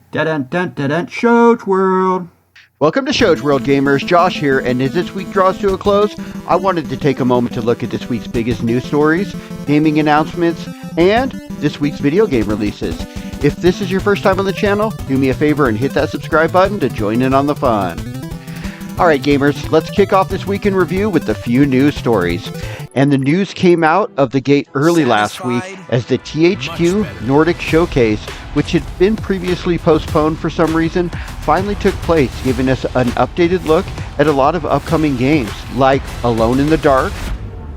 Dun-dun-dun-dun-dun, Shows World. Welcome to Shows World, gamers. Josh here, and as this week draws to a close, I wanted to take a moment to look at this week's biggest news stories, gaming announcements, and this week's video game releases. If this is your first time on the channel, do me a favor and hit that subscribe button to join in on the fun. Alright gamers, let's kick off this week in review with a few news stories. And the news came out of the gate early last week as the Thq Nordic Showcase, which had been previously postponed for some reason, finally took place, giving us an updated look at a lot of upcoming games like Alone in the Dark,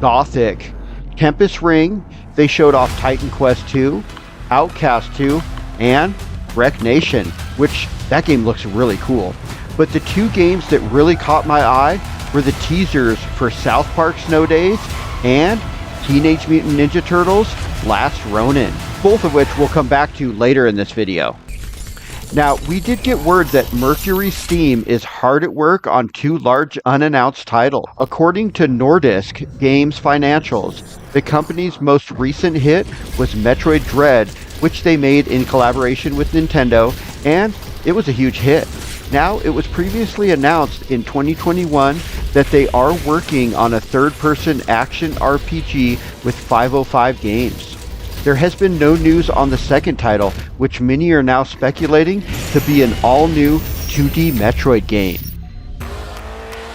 Gothic, Tempest Ring. They showed off Titan Quest 2, Outcast 2, and Wreck Nation, which that game looks really cool. But the two games that really caught my eye were the teasers for South Park Snow Days and Teenage Mutant Ninja Turtles Last Ronin, both of which we'll come back to later in this video. Now, we did get word that Mercury Steam is hard at work on two large unannounced titles. According to Nordisk Games financials, the company's most recent hit was Metroid Dread, which they made in collaboration with Nintendo, and it was a huge hit. Now, it was previously announced in 2021 that they are working on a third-person action RPG with 505 Games. There has been no news on the second title, which many are now speculating to be an all-new 2D Metroid game.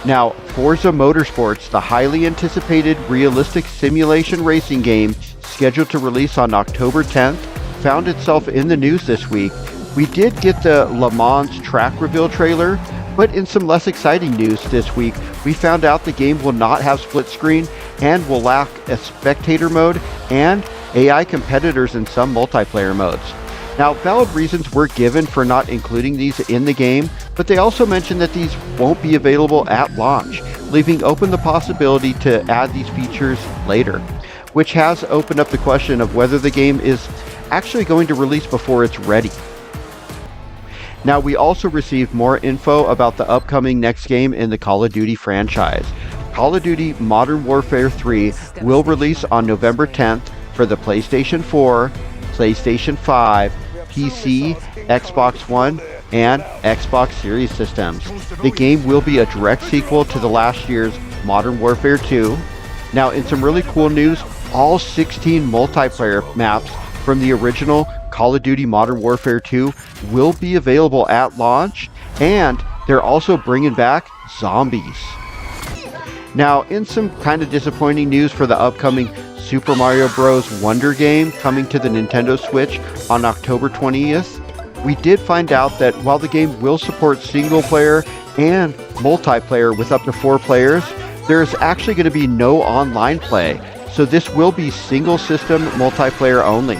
Now, Forza Motorsports, the highly anticipated realistic simulation racing game scheduled to release on October 10th, found itself in the news this week. We did get the Le Mans track reveal trailer, but in some less exciting news this week, we found out the game will not have split screen and will lack a spectator mode and AI competitors in some multiplayer modes. Now, valid reasons were given for not including these in the game, but they also mentioned that these won't be available at launch, leaving open the possibility to add these features later, which has opened up the question of whether the game is actually going to release before it's ready. Now, we also received more info about the upcoming next game in the Call of Duty franchise. Call of Duty Modern Warfare 3 will release on November 10th for the PlayStation 4, PlayStation 5, PC, Xbox One, and Xbox Series systems. The game will be a direct sequel to the last year's Modern Warfare 2. Now, in some really cool news, all 16 multiplayer maps from the original Call of Duty Modern Warfare 2 will be available at launch, and they're also bringing back zombies. Now, in some kind of disappointing news for the upcoming Super Mario Bros. Wonder game coming to the Nintendo Switch on October 20th, we did find out that while the game will support single player and multiplayer with up to 4 players, there's actually going to be no online play, so this will be single system multiplayer only.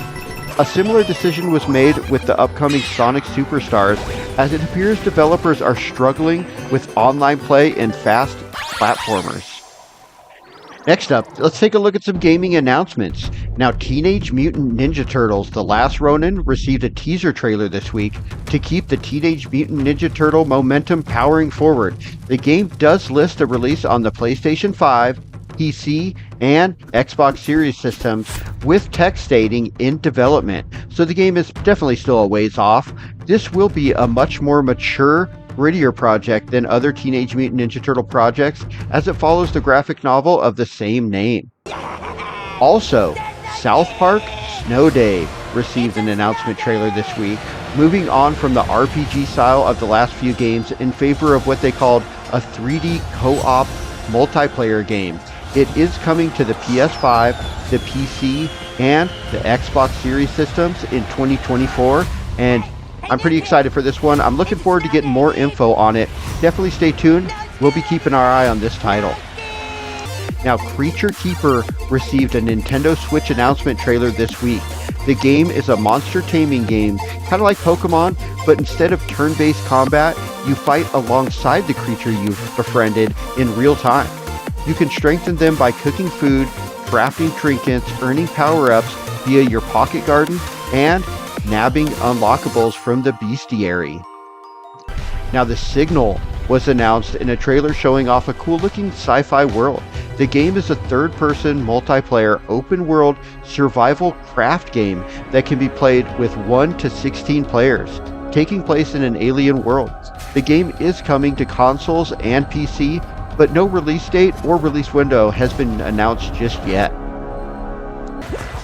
A similar decision was made with the upcoming Sonic Superstars, as it appears developers are struggling with online play in fast platformers. Next up, let's take a look at some gaming announcements. Now, Teenage Mutant Ninja Turtles The Last Ronin received a teaser trailer this week to keep the Teenage Mutant Ninja Turtle momentum powering forward. The game does list a release on the PlayStation 5, PC, and Xbox Series systems, with text stating in development, so the game is definitely still a ways off. This will be a much more mature, grittier project than other Teenage Mutant Ninja Turtle projects, as it follows the graphic novel of the same name. Also, South Park Snow Day received an announcement trailer this week, moving on from the RPG style of the last few games in favor of what they called a 3D co-op multiplayer game. It is coming to the PS5, the PC, and the Xbox Series systems in 2024, and I'm pretty excited for this one. I'm looking forward to getting more info on it. Definitely stay tuned. We'll be keeping our eye on this title. Now, Creature Keeper received a Nintendo Switch announcement trailer this week. The game is a monster taming game, kind of like Pokemon, but instead of turn-based combat, you fight alongside the creature you've befriended in real time. You can strengthen them by cooking food, crafting trinkets, earning power-ups via your pocket garden, and nabbing unlockables from the bestiary. Now, The Signal was announced in a trailer showing off a cool-looking sci-fi world. The game is a third-person, multiplayer, open-world survival craft game that can be played with 1 to 16 players. taking place in an alien world. The game is coming to consoles and PC, but no release date or release window has been announced just yet.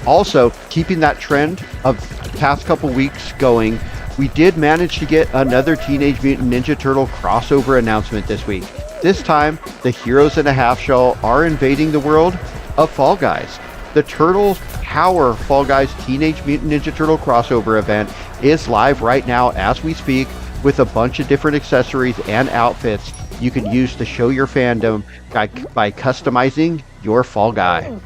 Also, keeping that trend of past couple weeks going, we did manage to get another Teenage Mutant Ninja Turtle crossover announcement this week. This time, the Heroes in a Half Shell are invading the world of Fall Guys. The Turtles Power Fall Guys Teenage Mutant Ninja Turtle crossover event is live right now as we speak, with a bunch of different accessories and outfits you can use to show your fandom by customizing your Fall Guy.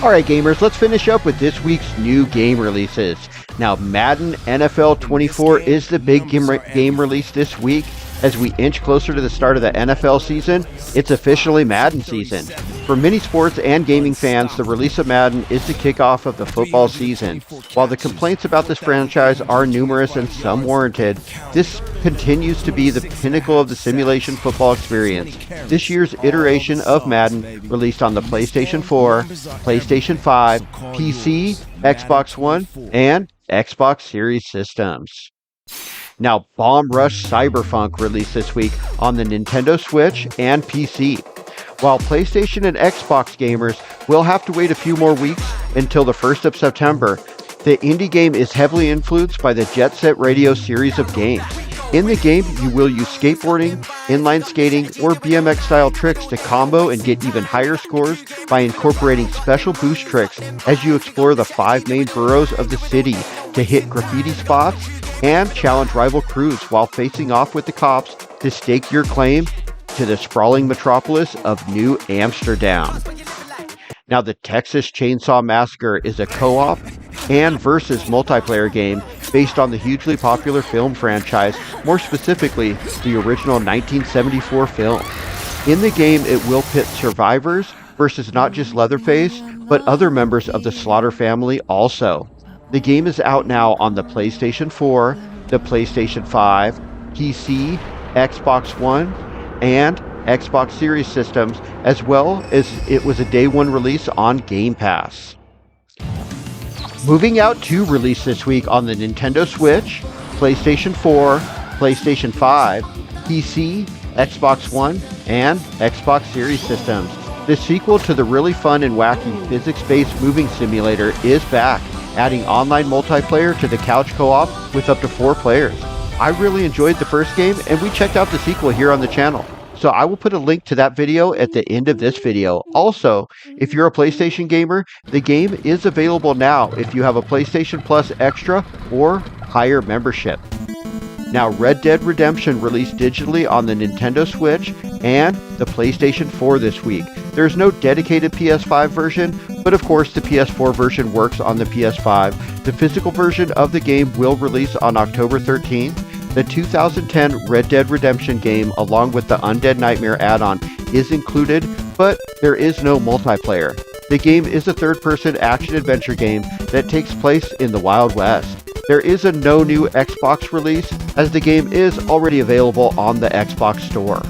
Alright gamers, let's finish up with this week's new game releases. Now, Madden NFL 24 is the big game release this week. As we inch closer to the start of the NFL season, it's officially Madden season. For many sports and gaming fans, the release of Madden is the kickoff of the football season. While the complaints about this franchise are numerous and some warranted, this continues to be the pinnacle of the simulation football experience. This year's iteration of Madden released on the PlayStation 4, PlayStation 5, PC, Xbox One, and Xbox Series systems. Now, Bomb Rush Cyberpunk released this week on the Nintendo Switch and PC. While PlayStation and Xbox gamers will have to wait a few more weeks until the 1st of September, the indie game is heavily influenced by the Jet Set Radio series of games. In the game, you will use skateboarding, inline skating, or BMX-style tricks to combo and get even higher scores by incorporating special boost tricks as you explore the 5 main boroughs of the city to hit graffiti spots and challenge rival crews while facing off with the cops to stake your claim to the sprawling metropolis of New Amsterdam. Now, the Texas Chainsaw Massacre is a co-op and versus multiplayer game based on the hugely popular film franchise, more specifically, the original 1974 film. In the game, it will pit survivors versus not just Leatherface, but other members of the Slaughter family also. The game is out now on the PlayStation 4, the PlayStation 5, PC, Xbox One, and Xbox Series systems, as well as it was a day one release on Game Pass. Moving out to release this week on the Nintendo Switch, PlayStation 4, PlayStation 5, PC, Xbox One, and Xbox Series systems. The sequel to the really fun and wacky physics-based moving simulator is back, adding online multiplayer to the couch co-op with up to 4 players. I really enjoyed the first game, and we checked out the sequel here on the channel. So I will put a link to that video at the end of this video. Also, if you're a PlayStation gamer, the game is available now if you have a PlayStation Plus Extra or higher membership. Now, Red Dead Redemption released digitally on the Nintendo Switch and the PlayStation 4 this week. There's no dedicated PS5 version, but of course the PS4 version works on the PS5. The physical version of the game will release on October 13th. The 2010 Red Dead Redemption game, along with the Undead Nightmare add-on, is included, but there is no multiplayer. The game is a third-person action-adventure game that takes place in the Wild West. There is a no new Xbox release, as the game is already available on the Xbox Store.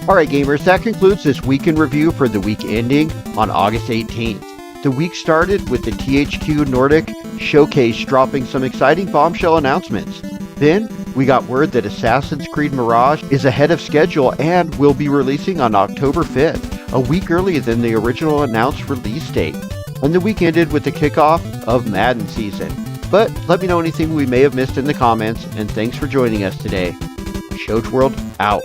Alright gamers, that concludes this week in review for the week ending on August 18th. The week started with the Thq Nordic Showcase dropping some exciting bombshell announcements. Then, we got word that Assassin's Creed Mirage is ahead of schedule and will be releasing on October 5th, a week earlier than the original announced release date. And the week ended with the kickoff of Madden season. But let me know anything we may have missed in the comments, and thanks for joining us today. Show's World out.